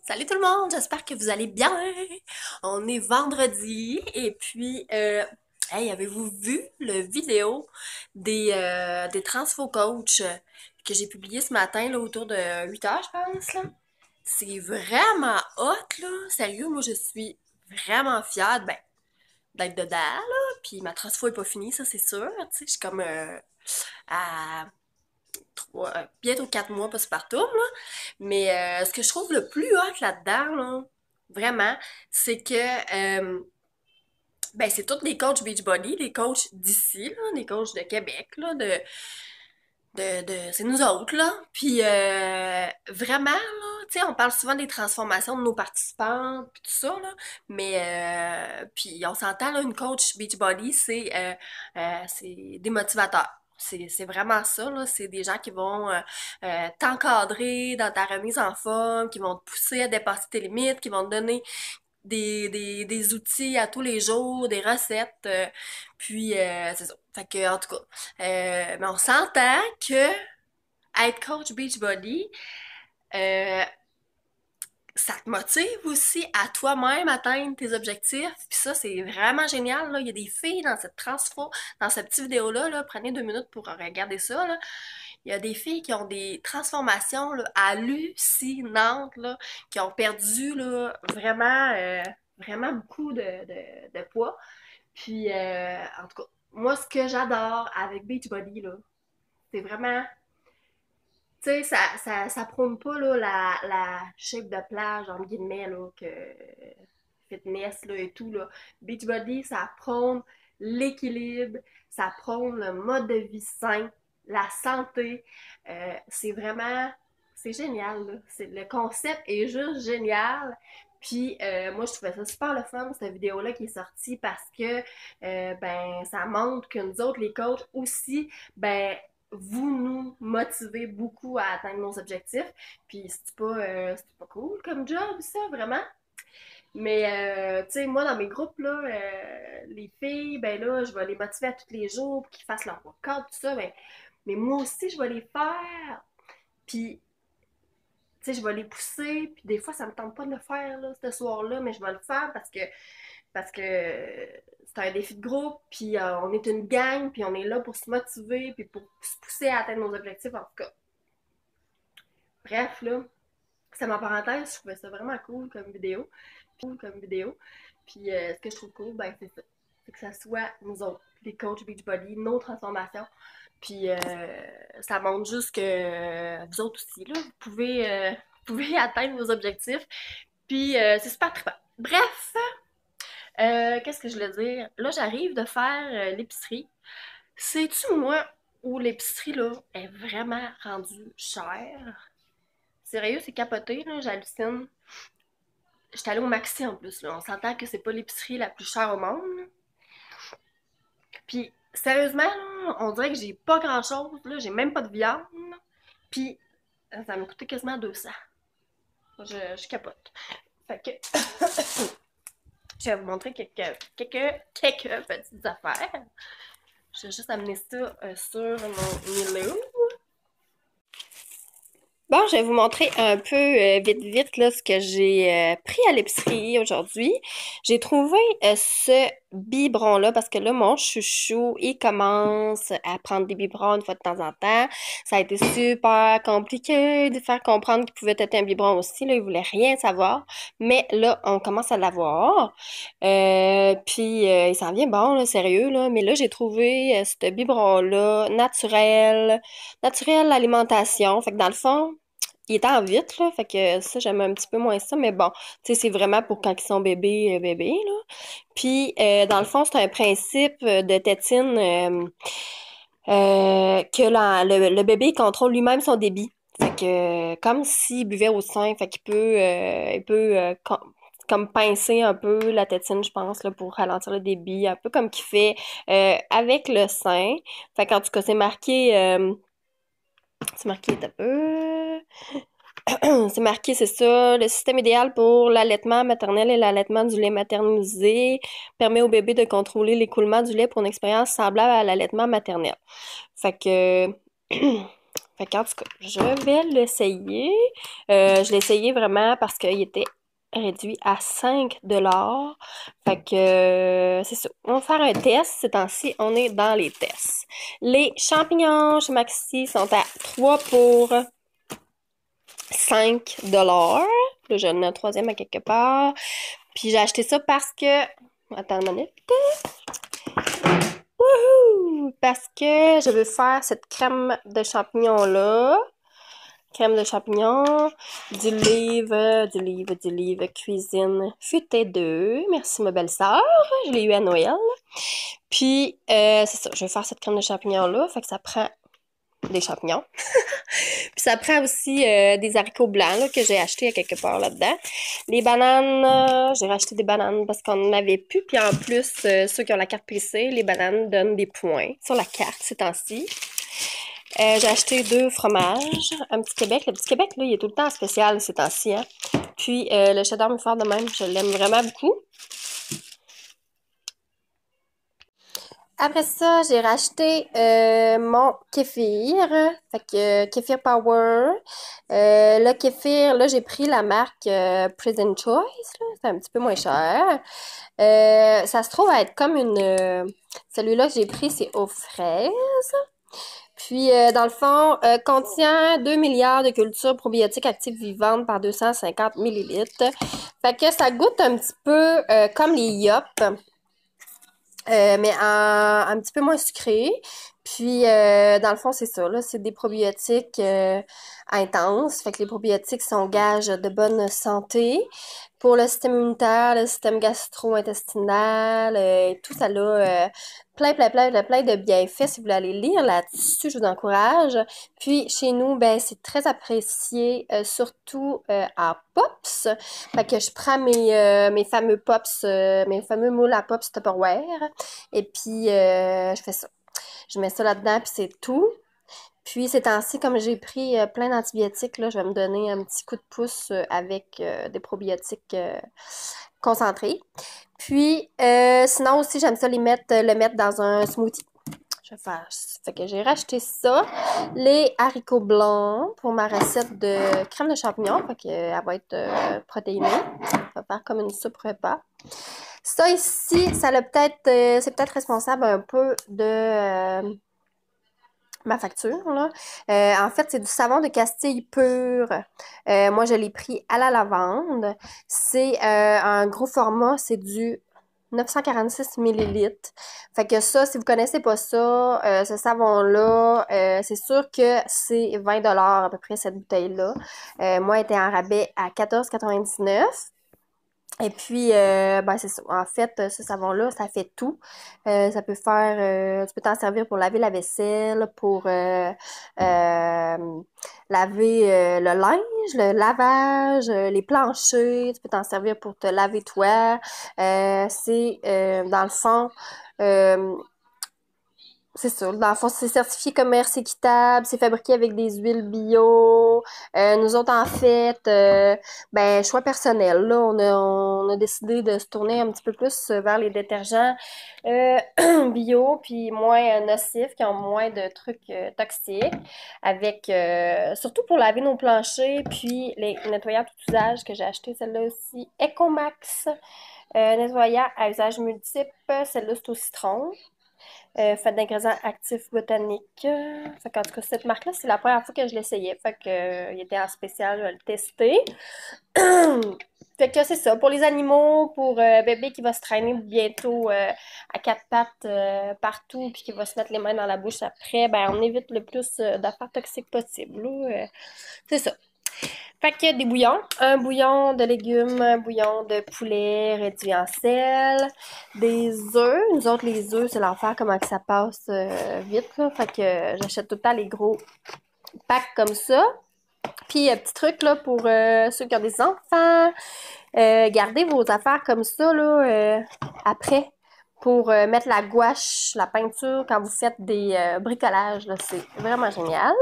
Salut tout le monde, j'espère que vous allez bien. On est vendredi et puis, hey, avez-vous vu le vidéo des transfo coach que j'ai publié ce matin là, autour de 8 heures, je pense là? C'est vraiment hot là, sérieux, moi je suis vraiment fière d'être dedans là, puis ma transfo est pas finie, ça c'est sûr, tu sais, je suis comme à bientôt 4 mois postpartum, là. Mais ce que je trouve le plus hot là-dedans, là, vraiment, c'est que ben, c'est tous des coachs Beachbody, des coachs d'ici, là, des coachs de Québec, là, c'est nous autres, là. Puis vraiment, là, tu sais, on parle souvent des transformations de nos participants, puis tout ça, là. Mais puis on s'entend, là, une coach Beachbody, c'est démotivateur. C'est vraiment ça, là. C'est des gens qui vont t'encadrer dans ta remise en forme, qui vont te pousser à dépasser tes limites, qui vont te donner des outils à tous les jours, des recettes, puis c'est ça. Fait que, en tout cas, mais on s'entend que être coach Beachbody, euh, ça te motive aussi à toi-même atteindre tes objectifs. Puis ça, c'est vraiment génial, là. Il y a des filles dans cette transfo, dans cette petite vidéo-là, là, prenez 2 minutes pour regarder ça, là. Il y a des filles qui ont des transformations là, hallucinantes, là, qui ont perdu là, vraiment beaucoup de poids. Puis, en tout cas, moi, ce que j'adore avec Beachbody, là, c'est vraiment, tu sais, ça prône pas là, la shape de plage, entre guillemets, là, que fitness là, et tout. Là. Beachbody, ça prône l'équilibre, ça prône le mode de vie sain, la santé. C'est vraiment, c'est génial. Là. Le concept est juste génial. Puis moi, je trouvais ça super le fun, cette vidéo-là qui est sortie, parce que ben, ça montre que nous autres, les coachs aussi, ben, vous nous motivez beaucoup à atteindre nos objectifs. Puis c'est pas cool comme job, ça, vraiment. Mais, tu sais, moi, dans mes groupes, là, les filles, ben là, je vais les motiver à tous les jours pour qu'ils fassent leur workout, tout ça. Mais moi aussi, je vais les faire. Puis, tu sais, je vais les pousser. Puis, des fois, ça me tente pas de le faire, là, ce soir-là, mais je vais le faire parce que c'est un défi de groupe. Puis, on est une gang. Puis, on est là pour se motiver. Puis, pour se pousser à atteindre nos objectifs, en tout cas. Bref, là, c'est ma parenthèse. Je trouvais ça vraiment cool comme vidéo. Puis ce que je trouve cool, ben c'est ça. C'est que ça soit nous autres, les coachs Beachbody, nos transformations. Puis ça montre juste que vous autres aussi, là, vous pouvez atteindre vos objectifs. Puis c'est super trippant. Bref, qu'est-ce que je voulais dire? Là, j'arrive de faire l'épicerie. Sais-tu, moi, où l'épicerie, là, est vraiment rendue chère? Sérieux, c'est capoté, là, j'hallucine. J'étais allée au Maxi en plus, là. On s'entend que c'est pas l'épicerie la plus chère au monde. Là. Puis, sérieusement, là, on dirait que j'ai pas grand-chose, là. J'ai même pas de viande. Puis, ça m'a coûté quasiment 200. Je capote. Fait que, je vais vous montrer quelques petites affaires. Je vais juste amener ça sur mon Milo. Bon, je vais vous montrer un peu vite là ce que j'ai pris à l'épicerie aujourd'hui. J'ai trouvé ce biberon-là parce que là, mon chouchou, il commence à prendre des biberons une fois de temps en temps. Ça a été super compliqué de faire comprendre qu'il pouvait être un biberon aussi. Là, il voulait rien savoir. Mais là, on commence à l'avoir. Puis, il s'en vient bon, là, sérieux, là. Mais là, j'ai trouvé ce biberon-là naturel alimentation. Fait que dans le fond, il est en vitre, là, fait que ça, j'aime un petit peu moins ça, mais bon, tu sais, c'est vraiment pour quand ils sont bébés, là. Puis, dans le fond, c'est un principe de tétine que le bébé contrôle lui-même son débit. Fait que, comme s'il buvait au sein, fait qu'il peut, comme pincer un peu la tétine, je pense, là, pour ralentir le débit, un peu comme qu'il fait avec le sein. Fait qu'en tout cas, c'est marqué un peu. C'est marqué, c'est ça. Le système idéal pour l'allaitement maternel et l'allaitement du lait maternisé permet au bébé de contrôler l'écoulement du lait pour une expérience semblable à l'allaitement maternel. Fait que Fait qu'en tout cas, je vais l'essayer. Je l'ai essayé vraiment parce qu'il était réduit à 5 $. Fait que c'est ça. On va faire un test. Ces temps-ci, on est dans les tests. Les champignons chez Maxi sont à 3 pour 5 $. Là, j'en ai un troisième à quelque part. Puis j'ai acheté ça parce que... Attends une minute. Wouhou! Parce que je veux faire cette crème de champignons-là. Crème de champignons, du livre cuisine futée 2. Merci ma belle-sœur. Je l'ai eu à Noël. Puis, c'est ça, je vais faire cette crème de champignons-là. Fait que ça prend des champignons. Puis ça prend aussi des haricots blancs là, que j'ai achetés à quelque part là-dedans. Les bananes, j'ai racheté des bananes parce qu'on n'en avait plus. Puis en plus, ceux qui ont la carte PC, les bananes donnent des points sur la carte ces temps-ci. J'ai acheté 2 fromages. Un petit Québec. Le petit Québec, là, il est tout le temps en spécial ces temps-ci. Hein? Puis le cheddar me fait de même. Je l'aime vraiment beaucoup. Après ça, j'ai racheté mon kéfir. Fait que kéfir Power. Le kéfir, là, j'ai pris la marque Present Choice. C'est un petit peu moins cher. Ça se trouve à être comme une... celui-là que j'ai pris, c'est aux fraises. Puis, dans le fond, contient 2 milliards de cultures probiotiques actives vivantes par 250 millilitres. Fait que ça goûte un petit peu comme les Yop, mais un petit peu moins sucré. Puis, dans le fond, c'est ça, là, c'est des probiotiques intenses. Fait que les probiotiques sont gages de bonne santé pour le système immunitaire, le système gastro-intestinal, tout ça là, plein de bienfaits. Si vous voulez aller lire là-dessus, je vous encourage. Puis, chez nous, ben, c'est très apprécié, surtout en Pops. Fait que je prends mes fameux Pops, mes fameux moules à Pops Tupperware. Et puis, je fais ça. Je mets ça là-dedans, puis c'est tout. Puis, ces temps-ci, comme j'ai pris plein d'antibiotiques, là, je vais me donner un petit coup de pouce avec des probiotiques concentrés. Puis, sinon aussi, j'aime ça le mettre dans un smoothie. Je vais faire. Fait que j'ai racheté ça. Les haricots blancs pour ma recette de crème de champignons. Fait qu'elle va être protéinée. Ça va faire comme une soupe repas. Ça ici, ça l'a peut-être, c'est peut-être responsable un peu de ma facture, là. En fait, c'est du savon de Castille pur. Moi, je l'ai pris à la lavande. C'est un gros format, c'est du 946 millilitres. Fait que ça, si vous connaissez pas ça, ce savon-là, c'est sûr que c'est 20 $ à peu près cette bouteille-là. Moi, elle était en rabais à 14,99 $. Et puis, ben c'est ça. En fait, ce savon-là, ça fait tout. Ça peut faire, tu peux t'en servir pour laver la vaisselle, pour laver le linge, le lavage, les planchers. Tu peux t'en servir pour te laver toi. C'est, dans le fond, euh, c'est ça. Dans le fond, c'est certifié commerce équitable, c'est fabriqué avec des huiles bio. Nous autres, en fait, ben, choix personnel. Là, on a décidé de se tourner un petit peu plus vers les détergents euh, bio, puis moins nocifs, qui ont moins de trucs toxiques, avec surtout pour laver nos planchers, puis les nettoyants tout usage que j'ai acheté, celle-là aussi, Ecomax, nettoyant à usage multiple, celle-là c'est au citron. Faite d'ingrédients actifs botaniques. Fait qu'en tout cas, cette marque-là, c'est la première fois que je l'essayais. Fait que, il était en spécial, je vais le tester. Fait que c'est ça. Pour les animaux, pour bébé qui va se traîner bientôt à 4 pattes partout, puis qui va se mettre les mains dans la bouche après, ben on évite le plus d'affaires toxiques possible. Là. C'est ça. Fait que des bouillons, un bouillon de légumes, un bouillon de poulet réduit en sel, des œufs. Nous autres, les œufs, c'est l'enfer comment que ça passe vite, là. Fait que j'achète tout le temps les gros packs comme ça. Puis, petit truc, là, pour ceux qui ont des enfants, gardez vos affaires comme ça, là, après, pour mettre la gouache, la peinture, quand vous faites des bricolages, là, c'est vraiment génial.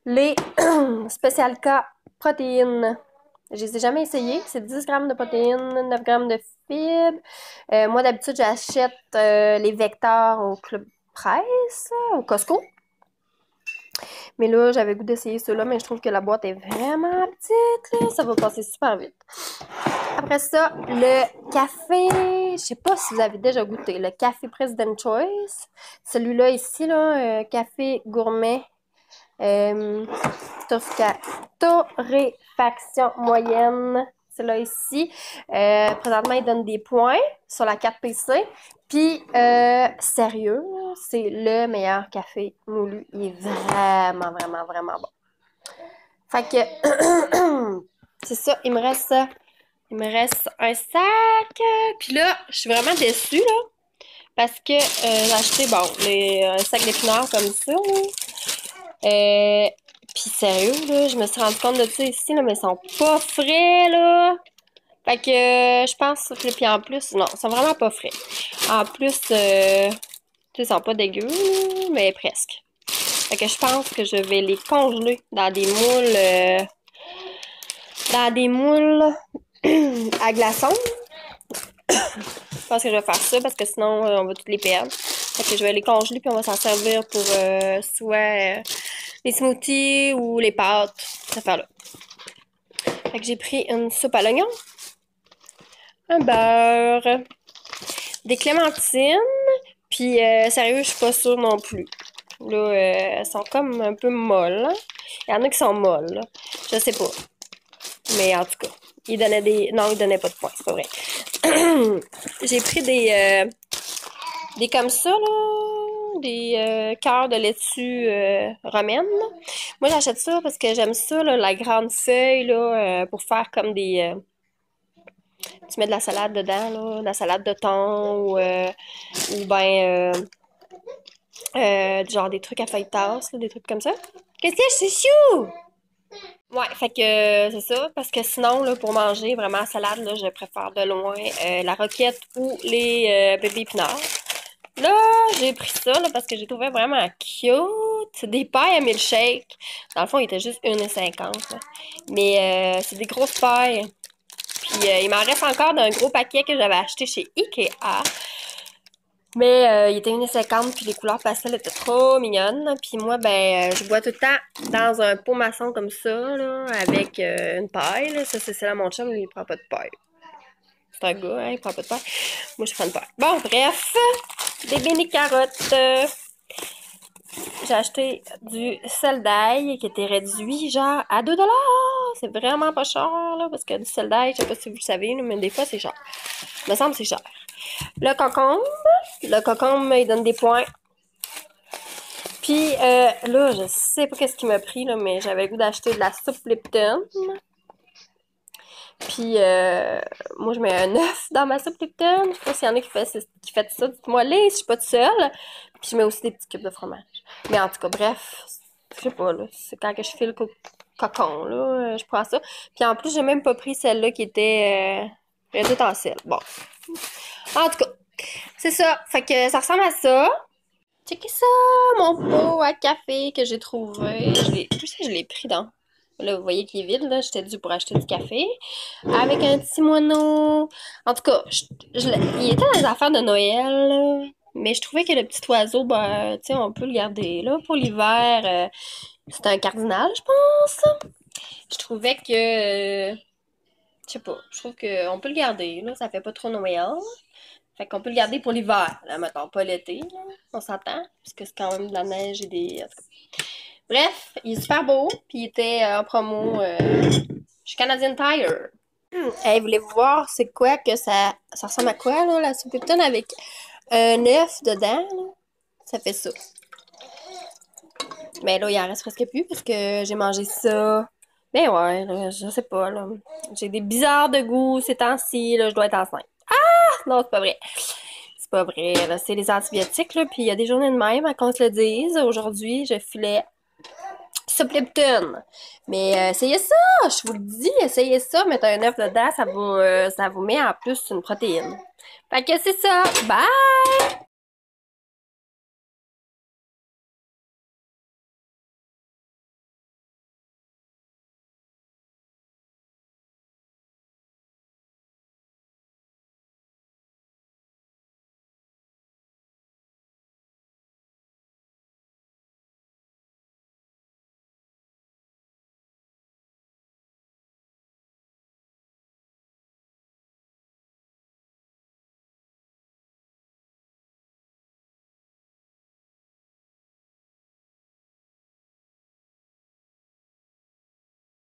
Les Special K protéines. Je les ai jamais essayées. C'est 10 grammes de protéines, 9 grammes de fibres. Moi, d'habitude, j'achète les vecteurs au Club Presse, au Costco. Mais là, j'avais le goût d'essayer ceux-là, mais je trouve que la boîte est vraiment petite, là. Ça va passer super vite. Après ça, le café, je sais pas si vous avez déjà goûté, le café President Choice. Celui-là ici, là, café gourmet, torréfaction moyenne. Celui-là ici. Présentement, il donne des points sur la 4PC. Puis, sérieux, c'est le meilleur café moulu. Il est vraiment, vraiment, vraiment bon. Fait que, c'est ça, il me reste un sac. Puis là, je suis vraiment déçue, là. Parce que j'ai acheté, bon, un sac d'épinards comme ça, là. Puis sérieux, là, je me suis rendu compte de ça ici, là, mais ils sont pas frais, là. Fait que je pense que, puis en plus, non, ils sont vraiment pas frais. En plus, tu sais, ils sont pas dégueux, là, mais presque. Fait que je pense que je vais les congeler dans des moules à glaçons. Je pense que je vais faire ça parce que sinon, on va toutes les perdre. Fait que je vais les congeler puis on va s'en servir pour soit les smoothies ou les pâtes, cette affaire-là. Fait que j'ai pris une soupe à l'oignon, un beurre, des clémentines, puis sérieux, je suis pas sûre non plus. Là, elles sont comme un peu molles. Hein? Il y en a qui sont molles, là. Je sais pas. Mais en tout cas, ils donnaient des... Non, ils donnaient pas de points, c'est pas vrai. J'ai pris des comme ça, là, des cœurs de laitue romaine. Moi, j'achète ça parce que j'aime ça, là, la grande feuille, là, pour faire comme des... tu mets de la salade dedans, là, de la salade de thon ou ben... genre des trucs à feuille de tasse, là, des trucs comme ça. Qu'est-ce que c'est, chouchou? Ouais, fait que c'est ça, parce que sinon, là, pour manger vraiment salade, là, je préfère de loin la roquette ou les bébés épinards. Là, j'ai pris ça là, parce que j'ai trouvé vraiment cute. C'est des pailles à milkshake. Dans le fond, il était juste 1,50 là. Mais c'est des grosses pailles. Puis il m'en reste encore d'un gros paquet que j'avais acheté chez Ikea. Mais il était 1,50 puis les couleurs pastel étaient trop mignonnes. Puis moi, ben, je bois tout le temps dans un pot maçon comme ça, là, avec une paille. Là. Ça, c'est celle à mon chum, lui, il prend pas de paille. C'est un gars, hein, il prend pas de paille. Moi, je prends de paille. Bon, bref, des bénis carottes. J'ai acheté du sel d'ail qui était réduit, genre, à 2 $. C'est vraiment pas cher, là, parce que du sel d'ail, je sais pas si vous le savez, mais des fois, c'est cher. Il me semble que c'est cher. Le concombre, il donne des points. Puis là, je sais pas qu'est-ce qui m'a pris, là, mais j'avais le goût d'acheter de la soupe Lipton. Puis moi, je mets un œuf dans ma soupe Lipton. Je sais pas s'il y en a qui fait ça. Dites-moi les, si je suis pas toute seule. Puis je mets aussi des petits cubes de fromage. Mais en tout cas, bref, je sais pas, là. C'est quand que je file le cocon, là, je prends ça. Puis en plus, j'ai même pas pris celle-là qui était réduite en sel. Bon. En tout cas, c'est ça. Fait que ça ressemble à ça. Checkez ça, mon pot à café que j'ai trouvé. Je l'ai pris dans... Là, vous voyez qu'il est vide, là. J'étais due pour acheter du café. Avec un petit moineau. En tout cas, il était dans les affaires de Noël, là. Mais je trouvais que le petit oiseau, ben, tu sais, on peut le garder, là. Pour l'hiver, c'est un cardinal, je pense. Je trouvais que... je sais pas. Je trouve qu'on peut le garder, là. Ça fait pas trop Noël. Fait qu'on peut le garder pour l'hiver, là, mettons, pas l'été, là. On s'entend, parce que c'est quand même de la neige et des... Bref, il est super beau, puis il était en promo chez Canadian Tire. Hey, voulez-vous voir c'est quoi que ça ressemble à quoi, là, la soupe Lipton avec un œuf dedans, là? Ça fait ça. Mais là, il en reste presque plus, parce que j'ai mangé ça. Mais ouais, là, je sais pas, là. J'ai des bizarres de goût ces temps-ci, là, je dois être enceinte. Non, c'est pas vrai. C'est pas vrai, là. C'est les antibiotiques, là. Puis il y a des journées de même, à qu'on se le dise. Aujourd'hui, je filais soupe Lipton. Mais essayez ça! Je vous le dis, essayez ça. Mettez un œuf dedans, ça vous met en plus une protéine. Fait que c'est ça. Bye!